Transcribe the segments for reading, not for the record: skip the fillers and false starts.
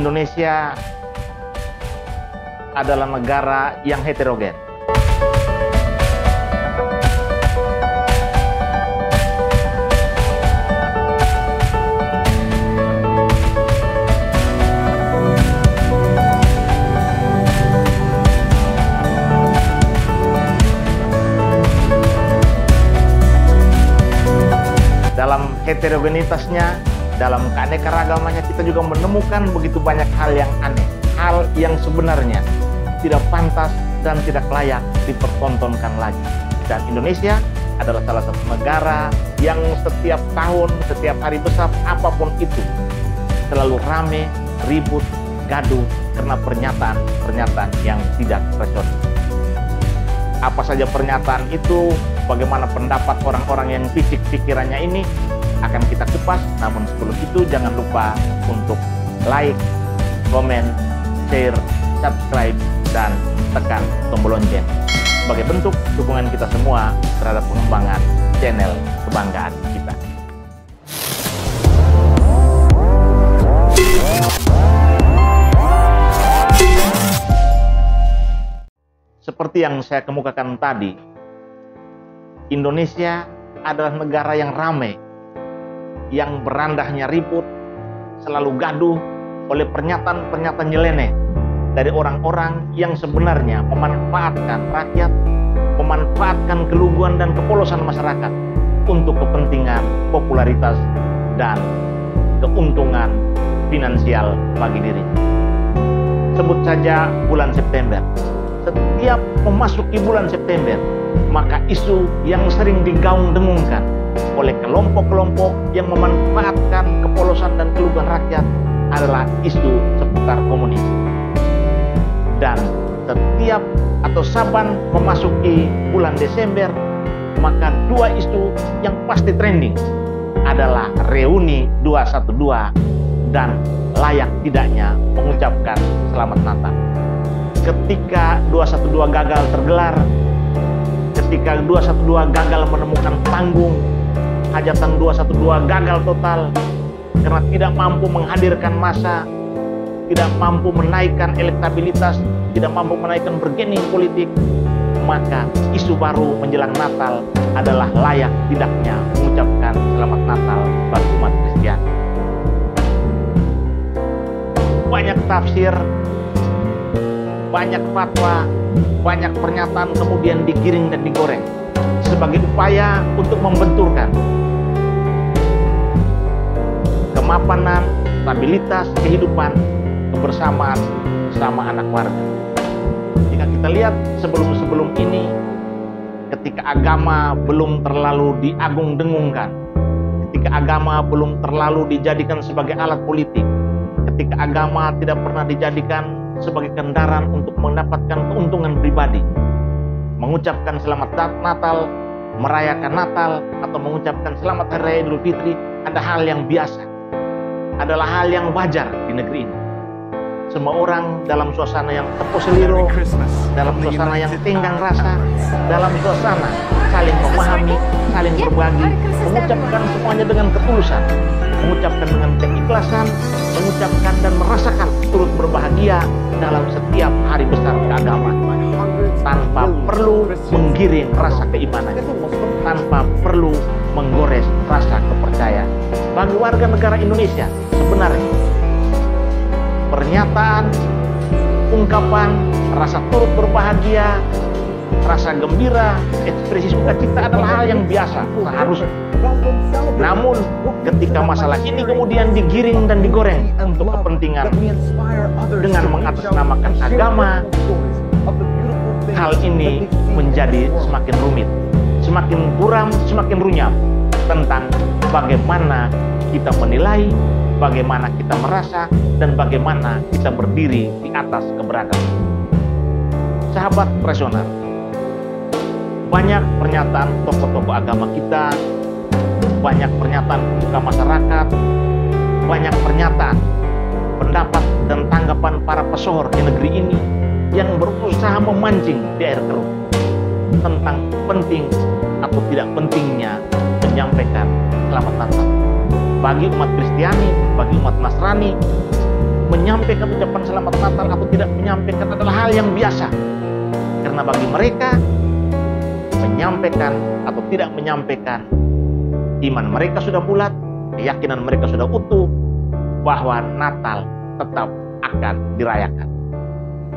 Indonesia adalah negara yang heterogen. Dalam heterogenitasnya, dalam keanekaragamannya, kita juga menemukan begitu banyak hal yang aneh, hal yang sebenarnya tidak pantas dan tidak layak dipertontonkan lagi. Dan Indonesia adalah salah satu negara yang setiap tahun, setiap hari besar, apapun itu, selalu rame, ribut, gaduh karena pernyataan-pernyataan yang tidak rasional. Apa saja pernyataan itu, bagaimana pendapat orang-orang yang fisik pikirannya ini, akan kita kupas. Namun sebelum itu jangan lupa untuk like, komen, share, subscribe, dan tekan tombol lonceng sebagai bentuk dukungan kita semua terhadap pengembangan channel kebanggaan kita. Seperti yang saya kemukakan tadi, Indonesia adalah negara yang ramai, yang berandahnya ribut, selalu gaduh oleh pernyataan-pernyataan nyeleneh dari orang-orang yang sebenarnya memanfaatkan rakyat, memanfaatkan keluguan dan kepolosan masyarakat untuk kepentingan popularitas dan keuntungan finansial bagi dirinya. Sebut saja bulan September. Setiap memasuki bulan September, maka isu yang sering digaung-dengungkan oleh kelompok-kelompok yang memanfaatkan kepolosan dan keluguan rakyat adalah isu seputar komunis. Dan setiap atau saban memasuki bulan Desember, maka dua isu yang pasti trending adalah reuni 212 dan layak tidaknya mengucapkan selamat Natal. Ketika 212 gagal tergelar, ketika 212 gagal menemukan panggung, hajatan 212 gagal total karena tidak mampu menghadirkan massa, tidak mampu menaikkan elektabilitas, tidak mampu menaikkan bargaining politik, maka isu baru menjelang Natal adalah layak tidaknya mengucapkan selamat Natal bagi umat Kristiani. Banyak tafsir, banyak fatwa, banyak pernyataan kemudian digiring dan digoreng sebagai upaya untuk membenturkan kemapanan, stabilitas kehidupan, kebersamaan bersama anak warga. Jika kita lihat sebelum-sebelum ini, ketika agama belum terlalu diagung-dengungkan, ketika agama belum terlalu dijadikan sebagai alat politik, ketika agama tidak pernah dijadikan sebagai kendaraan untuk mendapatkan keuntungan pribadi, mengucapkan selamat Natal, merayakan Natal, atau mengucapkan selamat Hari Raya Idul Fitri ada hal yang biasa, adalah hal yang wajar di negeri ini. Semua orang dalam suasana yang tepo seliro, dalam suasana yang tenggang rasa, dalam suasana saling memahami, saling berbagi, mengucapkan semuanya dengan ketulusan, mengucapkan dengan keikhlasan, mengucapkan dan merasakan turut berbahagia dalam setiap hari besar keagamaan, tanpa perlu menggiring rasa keimanan, tanpa perlu menggores rasa kepercayaan. Bagi warga negara Indonesia, sebenarnya pernyataan, ungkapan, rasa turut berbahagia, rasa gembira, ekspresi sukacita adalah hal yang biasa, seharusnya. Namun, ketika masalah ini kemudian digiring dan digoreng untuk kepentingan dengan mengatasnamakan agama, hal ini menjadi semakin rumit, semakin buram, semakin runyam tentang bagaimana kita menilai, bagaimana kita merasa, dan bagaimana kita berdiri di atas keberagaman. Sahabat rasional, banyak pernyataan tokoh-tokoh agama kita, banyak pernyataan pemuka masyarakat, banyak pernyataan, pendapat dan tanggapan para pesohor di negeri ini yang berusaha memancing di air keruh tentang penting atau tidak pentingnya menyampaikan selamat Natal. Bagi umat Kristiani, bagi umat Nasrani, menyampaikan ucapan selamat Natal atau tidak menyampaikan adalah hal yang biasa. Karena bagi mereka, menyampaikan atau tidak menyampaikan, iman mereka sudah bulat, keyakinan mereka sudah utuh, bahwa Natal tetap akan dirayakan.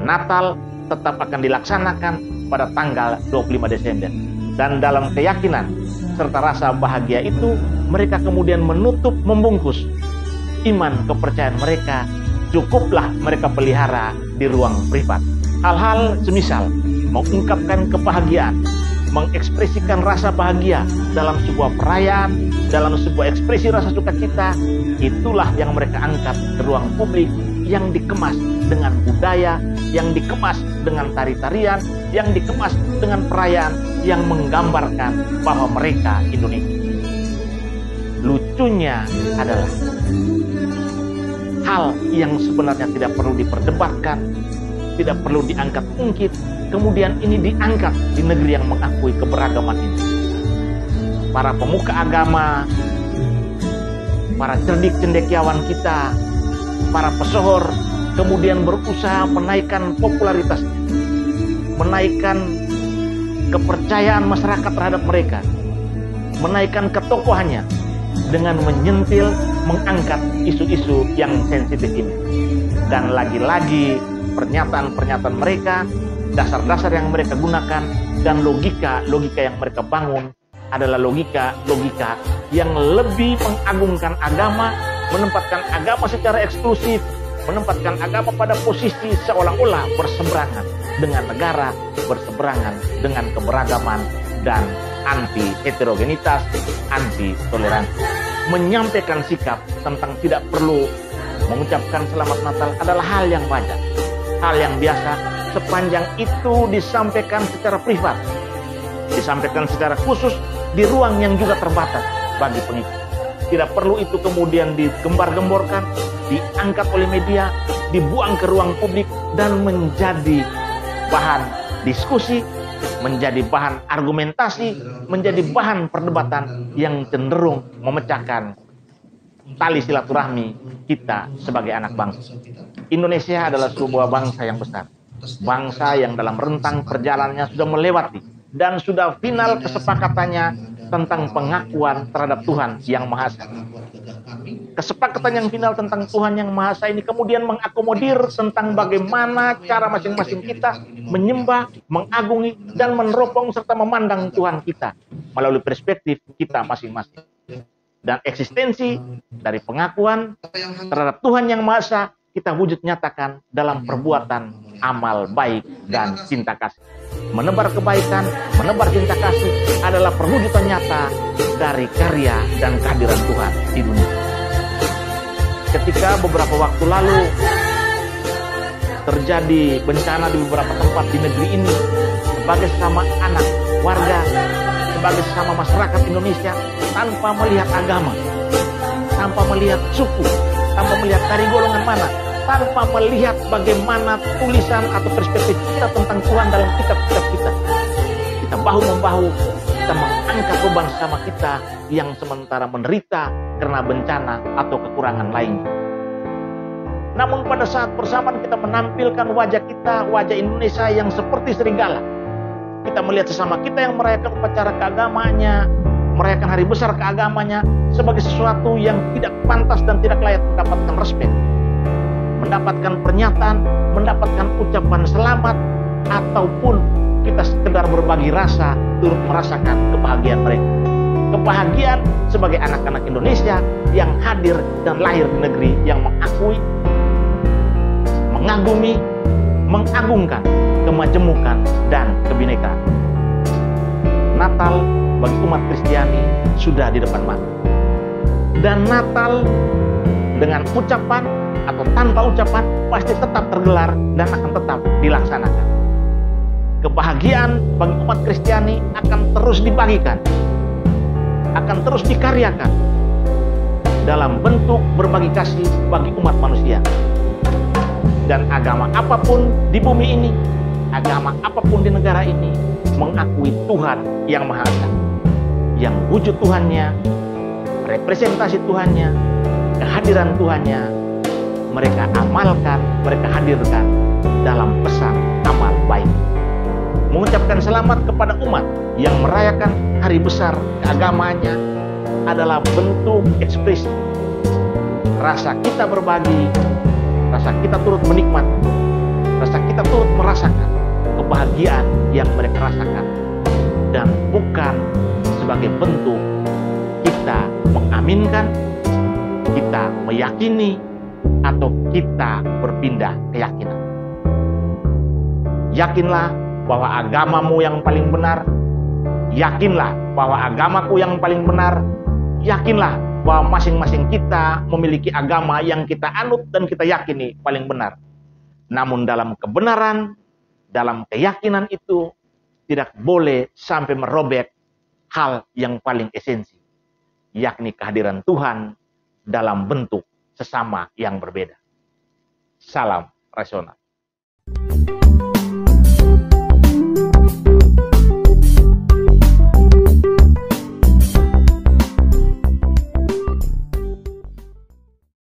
Natal tetap akan dilaksanakan pada tanggal 25 Desember. Dan dalam keyakinan serta rasa bahagia itu, mereka kemudian menutup, membungkus iman kepercayaan mereka. Cukuplah mereka pelihara di ruang privat. Hal-hal semisal mengungkapkan kebahagiaan, mengekspresikan rasa bahagia dalam sebuah perayaan, dalam sebuah ekspresi rasa sukacita, itulah yang mereka angkat ke ruang publik, yang dikemas dengan budaya, yang dikemas dengan tari-tarian, yang dikemas dengan perayaan yang menggambarkan bahwa mereka Indonesia. Lucunya adalah hal yang sebenarnya tidak perlu diperdebatkan, tidak perlu diangkat ungkit, kemudian ini diangkat di negeri yang mengakui keberagaman ini. Para pemuka agama, para cerdik cendekiawan kita, para pesohor kemudian berusaha menaikkan popularitasnya, menaikkan kepercayaan masyarakat terhadap mereka, menaikkan ketokohannya dengan menyentil, mengangkat isu-isu yang sensitif ini. Dan lagi-lagi pernyataan-pernyataan mereka, dasar-dasar yang mereka gunakan, dan logika-logika yang mereka bangun adalah logika-logika yang lebih mengagungkan agama, menempatkan agama secara eksklusif, menempatkan agama pada posisi seolah-olah berseberangan dengan negara, berseberangan dengan keberagaman, dan anti heterogenitas, anti toleransi. Menyampaikan sikap tentang tidak perlu mengucapkan selamat Natal adalah hal yang wajar, hal yang biasa, sepanjang itu disampaikan secara privat, disampaikan secara khusus di ruang yang juga terbatas bagi pengikut. Tidak perlu itu kemudian digembar-gemborkan, diangkat oleh media, dibuang ke ruang publik, dan menjadi bahan diskusi, menjadi bahan argumentasi, menjadi bahan perdebatan yang cenderung memecahkan tali silaturahmi kita sebagai anak bangsa. Indonesia adalah sebuah bangsa yang besar, bangsa yang dalam rentang perjalanannya sudah melewati dan sudah final kesepakatannya tentang pengakuan terhadap Tuhan Yang Maha Esa. Kesepakatan yang final tentang Tuhan Yang Maha Esa ini kemudian mengakomodir tentang bagaimana cara masing-masing kita menyembah, mengagungi, dan meneropong serta memandang Tuhan kita melalui perspektif kita masing-masing. Dan eksistensi dari pengakuan terhadap Tuhan Yang Maha Esa kita wujud nyatakan dalam perbuatan amal baik dan cinta kasih. Menebar kebaikan, menebar cinta kasih adalah perwujudan nyata dari karya dan kehadiran Tuhan di dunia. Ketika beberapa waktu lalu terjadi bencana di beberapa tempat di negeri ini, sebagai sesama anak warga, sebagai sesama masyarakat Indonesia, tanpa melihat agama, tanpa melihat suku, tanpa melihat dari golongan mana, tanpa melihat bagaimana tulisan atau perspektif kita tentang Tuhan dalam kitab-kitab kita. Kita bahu-membahu, kita mengangkat beban sama kita yang sementara menderita karena bencana atau kekurangan lain. Namun pada saat bersamaan kita menampilkan wajah kita, wajah Indonesia yang seperti serigala. Kita melihat sesama kita yang merayakan upacara keagamanya, merayakan hari besar keagamanya sebagai sesuatu yang tidak pantas dan tidak layak mendapatkan respek, mendapatkan pernyataan, mendapatkan ucapan selamat, ataupun kita sekedar berbagi rasa, turut merasakan kebahagiaan mereka. Kebahagiaan sebagai anak-anak Indonesia yang hadir dan lahir di negeri yang mengakui, mengagumi, mengagungkan kemajemukan dan kebinekaan. Natal bagi umat Kristiani sudah di depan mata. Dan Natal dengan ucapan atau tanpa ucapan pasti tetap tergelar dan akan tetap dilaksanakan. Kebahagiaan bagi umat Kristiani akan terus dibagikan, akan terus dikaryakan dalam bentuk berbagi kasih bagi umat manusia. Dan agama apapun di bumi ini, agama apapun di negara ini mengakui Tuhan Yang Maha Esa, yang wujud Tuhannya, representasi Tuhannya, kehadiran Tuhannya mereka amalkan, mereka hadirkan dalam pesan amal baik. Mengucapkan selamat kepada umat yang merayakan hari besar keagamaannya adalah bentuk ekspresi rasa kita berbagi, rasa kita turut menikmati, rasa kita turut merasakan kebahagiaan yang mereka rasakan, dan bukan sebagai bentuk kita mengaminkan, kita meyakini, atau kita berpindah keyakinan. Yakinlah bahwa agamamu yang paling benar, yakinlah bahwa agamaku yang paling benar, yakinlah bahwa masing-masing kita memiliki agama yang kita anut dan kita yakini paling benar. Namun dalam kebenaran, dalam keyakinan itu tidak boleh sampai merobek hal yang paling esensi, yakni kehadiran Tuhan dalam bentuk sesama yang berbeda. Salam rasional.